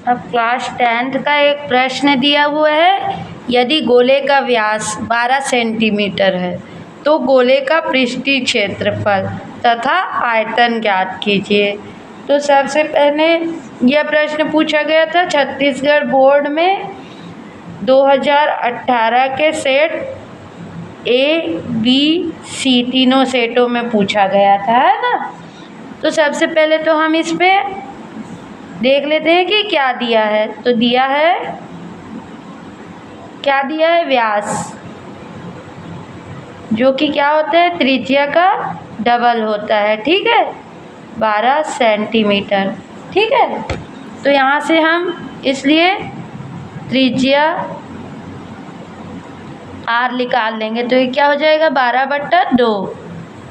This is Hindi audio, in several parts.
अब क्लास 10th का एक प्रश्न दिया हुआ है, यदि गोले का व्यास 12 सेंटीमीटर है तो गोले का पृष्ठीय क्षेत्रफल तथा आयतन ज्ञात कीजिए। तो सबसे पहले यह प्रश्न पूछा गया था छत्तीसगढ़ बोर्ड में 2018 के सेट A, B, C तीनों सेटों में पूछा गया था, है ना। तो सबसे पहले तो हम इस पे देख लेते हैं कि क्या दिया है। तो दिया है, क्या दिया है, व्यास, जो कि क्या होता है, त्रिज्या का डबल होता है, ठीक है, 12 सेंटीमीटर, ठीक है। तो यहाँ से हम इसलिए त्रिज्या R निकाल लेंगे। तो ये क्या हो जाएगा, 12/2।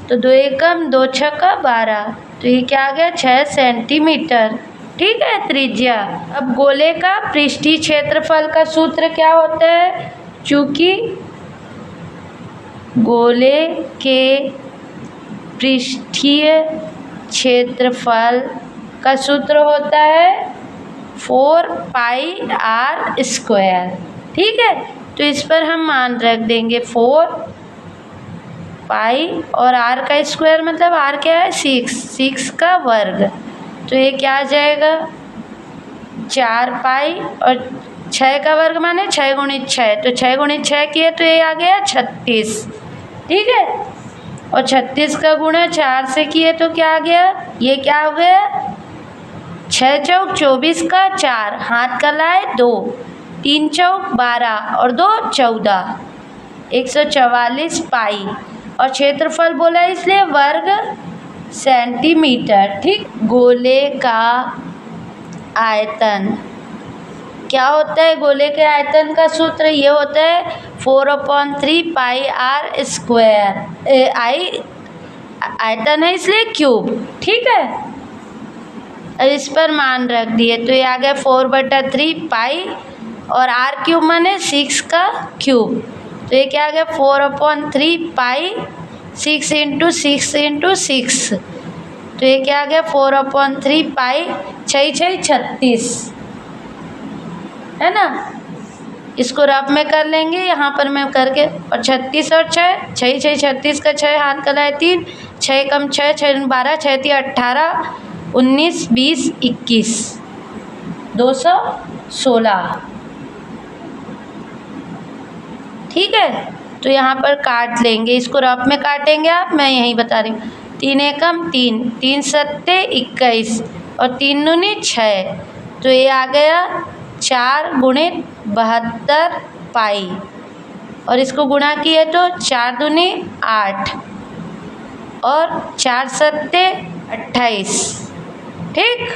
तो 2 एकम 2 छक्का 12, तो ये क्या आ गया, 6 सेंटीमीटर, ठीक है, त्रिज्या। अब गोले का पृष्ठीय क्षेत्रफल का सूत्र क्या होता है, चूँकि गोले के पृष्ठीय क्षेत्रफल का सूत्र होता है 4πr², ठीक है। तो इस पर हम मान रख देंगे 4π और r का स्क्वायर, मतलब r क्या है, 6 का वर्ग। तो ये क्या आ जाएगा, 4π और 6 का वर्ग माने 6 गुणित 6, तो 6 गुणित 6 किए तो ये आ गया 36, ठीक है। और 36 का गुणा 4 से किए तो क्या आ गया, ये क्या हो गया, 6 चौक 24 का 4, हाथ का लाए 2, 3 चौक 12 और 2 14, 144 पाई। और क्षेत्रफल बोला इसलिए वर्ग सेंटीमीटर, ठीक। गोले का आयतन क्या होता है, गोले के आयतन का सूत्र ये होता है 4/3πr²। आयतन है इसलिए क्यूब, ठीक है। अब इस पर मान रख दिए तो ये आ गया 4/3π और r क्यूब माने 6 का क्यूब। तो ये क्या आ गया, 4/3π, 6 × 6 × 6, तो ये क्या आ गया, 4/3π, 6 6 36, है ना। इसको रफ में कर लेंगे, यहाँ पर मैं करके, और 36 और 6, 6 6 36 का 6, हाथ का लाए 3, 6 कम 6, 6 12, 6 3 18, 19 20 21, 216, ठीक है। तो यहाँ पर काट लेंगे, इसको रफ में काटेंगे आप, मैं यहीं बता रही हूँ। 3 एकम 3, 3 सत्ते 21 और 3 दूनी 6, तो ये आ गया 4 गुणित 72 पाई, और इसको गुणा किए तो 4 दूनी 8 और 4 सत्ते 28, ठीक।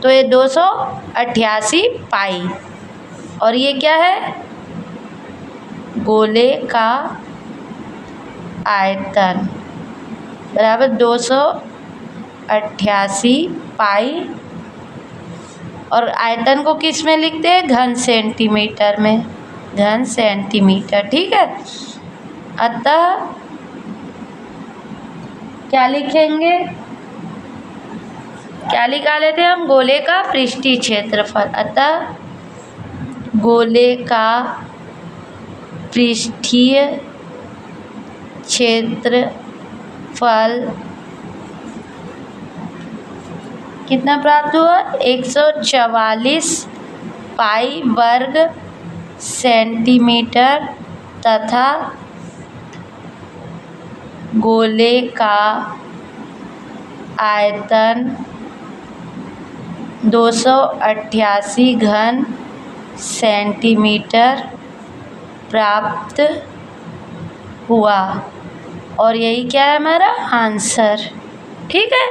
तो ये 288 पाई। और ये क्या है, गोले का आयतन बराबर 288 पाई। और आयतन को किस में लिखते हैं, घन सेंटीमीटर में, घन सेंटीमीटर, ठीक है। अतः क्या लिखेंगे, क्या निकाले थे हम, गोले का पृष्ठीय क्षेत्रफल। अतः गोले का पृष्ठीय क्षेत्रफल कितना प्राप्त हुआ, 144 पाई वर्ग सेंटीमीटर तथा गोले का आयतन 288 घन सेंटीमीटर प्राप्त हुआ। और यही क्या है हमारा आंसर, ठीक है।